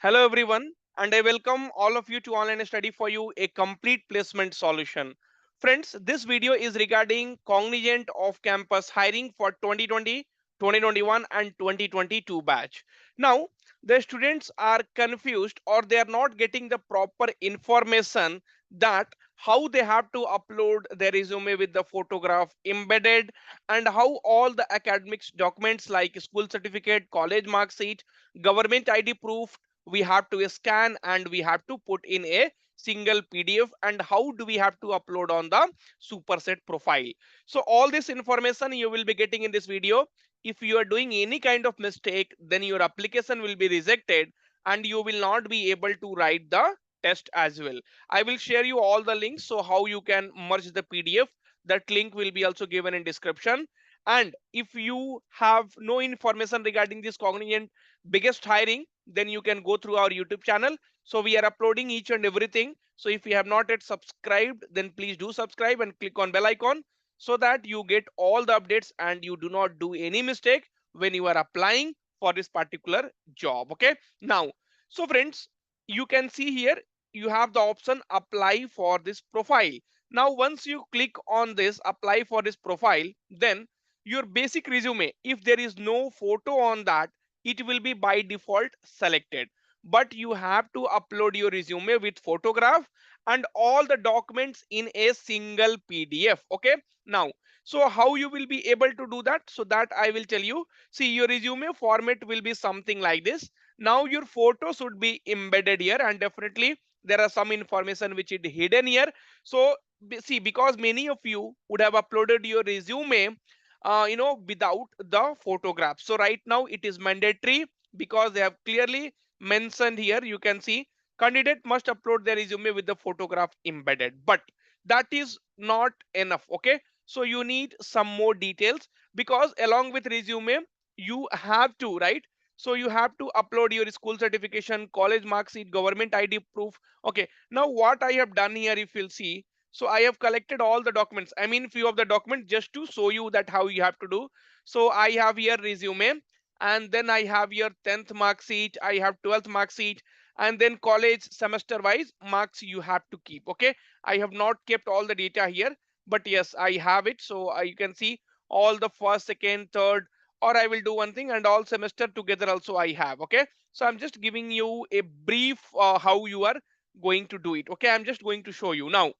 Hello everyone, and I welcome all of you to Online Study for You, a complete placement solution. Friends, this video is regarding Cognizant off-campus hiring for 2020, 2021 and 2022 batch. Now, the students are confused or they are not getting the proper information that how they have to upload their resume with the photograph embedded and how all the academics documents like school certificate, college mark sheet, government ID proof we have to scan and we have to put in a single PDF, and how do we have to upload on the superset profile. So all this information you will be getting in this video. If you are doing any kind of mistake, then your application will be rejected and you will not be able to write the test as well. I will share you all the links, so how you can merge the PDF. That link will be also given in description. And if you have no information regarding this Cognizant biggest hiring, then you can go through our YouTube channel. So we are uploading each and everything. So if you have not yet subscribed, then please do subscribe and click on bell icon so that you get all the updates and you do not do any mistake when you are applying for this particular job. Okay. Now, so friends, you can see here you have the option apply for this profile. Now, once you click on this apply for this profile, then your basic resume, if there is no photo on that, it will be by default selected, but you have to upload your resume with photograph and all the documents in a single PDF. Okay. Now, so how you will be able to do that, so that I will tell you. See, your resume format will be something like this. Now your photo should be embedded here, and definitely there are some information which is hidden here. So see, because many of you would have uploaded your resume without the photograph. So right now it is mandatory because they have clearly mentioned here. You can see candidate must upload their resume with the photograph embedded, but that is not enough. Okay, so you need some more details, because along with resume you have to, right? So you have to upload your school certification, college mark sheet, government ID proof. Okay, now what I have done here, if you'll see, so I have collected all the documents, I mean few of the documents, just to show you that how you have to do. So I have here resume, and then I have your 10th mark sheet, I have 12th mark sheet, and then college semester wise marks you have to keep. Okay, I have not kept all the data here, but yes, I have it. So you can see all the first, second, third, or I will do one thing and all semester together also I have. Okay, so I'm just giving you a brief how you are going to do it. Okay, I'm just going to show you now.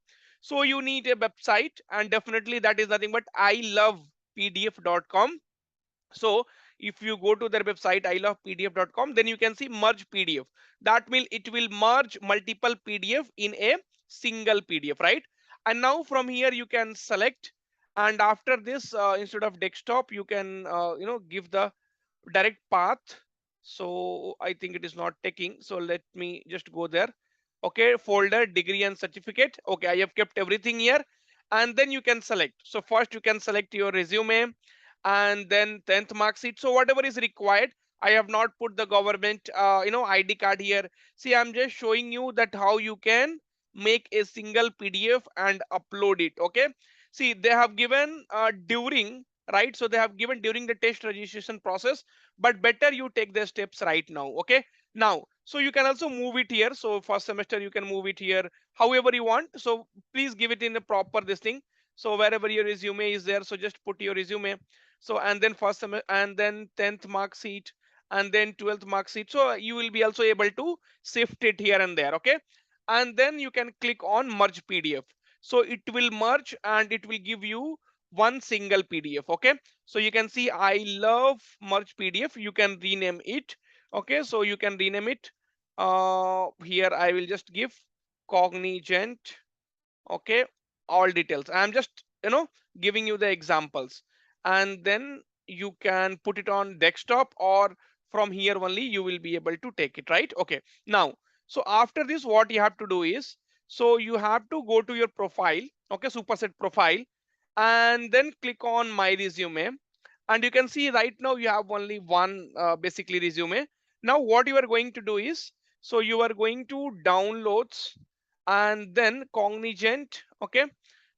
So you need a website, and definitely that is nothing but I love pdf.com. So if you go to their website I love pdf.com, then you can see merge PDF. That will, it will merge multiple PDF in a single PDF, right? And now from here you can select, and after this instead of desktop you can give the direct path. So I think it is not taking, so let me just go there. Okay, folder degree and certificate. Okay, I have kept everything here, and then you can select. So first you can select your resume, and then 10th mark sheet, so whatever is required. I have not put the government ID card here. See, I'm just showing you that how you can make a single PDF and upload it. Okay, see, they have given during, right? So they have given during the test registration process, but better you take the steps right now. Okay, now, so you can also move it here. So first semester you can move it here however you want. So please give it in a proper this thing. So wherever your resume is there, so just put your resume. So and then first semester, and then 10th mark sheet, and then 12th mark sheet. So you will be also able to shift it here and there. Okay, and then you can click on merge PDF. So it will merge and it will give you one single PDF. Okay, so you can see I love merge PDF. You can rename it. Okay, so you can rename it. Here I will just give Cognizant. Okay, all details. I'm just giving you the examples, and then you can put it on desktop, or from here only you will be able to take it, right? Okay, now, so after this what you have to do is, so you have to go to your profile. Okay, superset profile, and then click on my resume, and you can see right now you have only one basically resume. Now what you are going to do is, so you are going to downloads, and then Cognizant. Okay,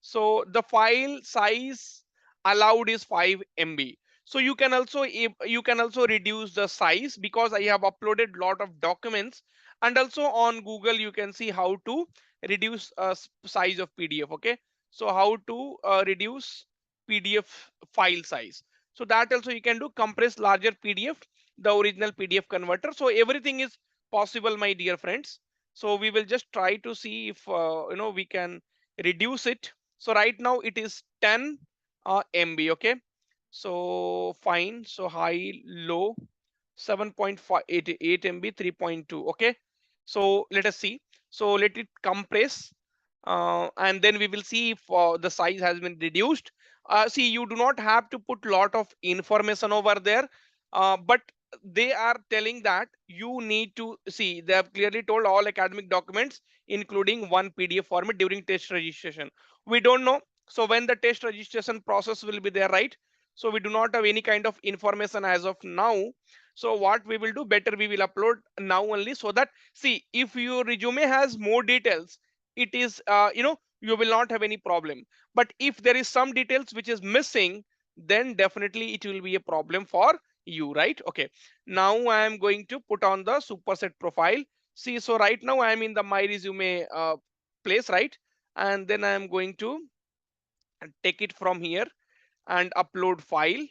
so the file size allowed is 5 MB. So you can also reduce the size because I have uploaded lot of documents. And also on Google you can see how to reduce size of PDF. Okay, so how to reduce PDF file size. So that also you can do, compress larger PDF, the original PDF converter. So everything is possible, my dear friends. So we will just try to see if we can reduce it. So right now it is 10 MB. Okay, so fine. So high, low, 7.588 MB, 3.2. Okay, so let us see. So let it compress, and then we will see if the size has been reduced. See, you do not have to put lot of information over there, but they are telling that you need to see, they have clearly told all academic documents including one PDF format during test registration. We don't know, so when the test registration process will be there, right? So we do not have any kind of information as of now. So what we will do, better we will upload now only, so that, see, if your resume has more details, it is you will not have any problem. But if there is some details which is missing, then definitely it will be a problem for you, right? Okay, now I am going to put on the superset profile. See, so right now I am in the my resume place, right? And then I am going to take it from here and upload file.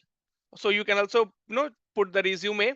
So you can also put the resume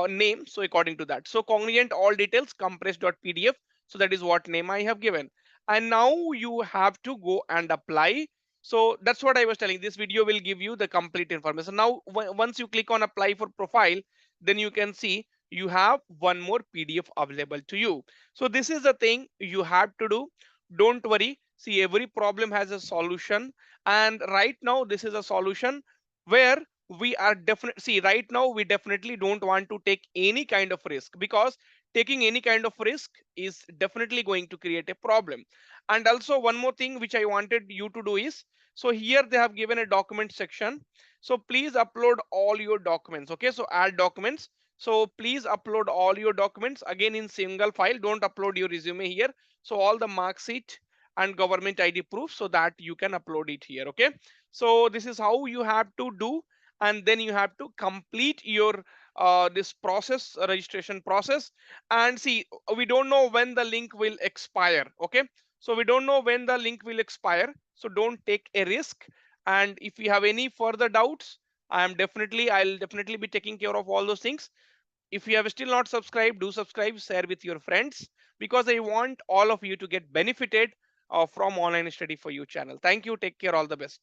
name, so according to that. So Cognizant all details compressed.pdf, so that is what name I have given. And now you have to go and apply. So that's what I was telling, this video will give you the complete information. Now once you click on apply for profile, then you can see you have one more PDF available to you. So this is the thing you have to do. Don't worry, see, every problem has a solution. And right now this is a solution where we are definitely, see, right now we definitely don't want to take any kind of risk, because taking any kind of risk is definitely going to create a problem. And also one more thing which I wanted you to do is, so here they have given a document section. So please upload all your documents. Okay, so add documents. So please upload all your documents again in single file, don't upload your resume here. So all the mark sheet and government ID proof, so that you can upload it here. Okay, so this is how you have to do. And then you have to complete your this process, registration process. And see, we don't know when the link will expire. Okay, so we don't know when the link will expire, so don't take a risk. And if you have any further doubts, I'll definitely be taking care of all those things. If you have still not subscribed, do subscribe, share with your friends, because I want all of you to get benefited from online study for you channel. Thank you, take care, all the best.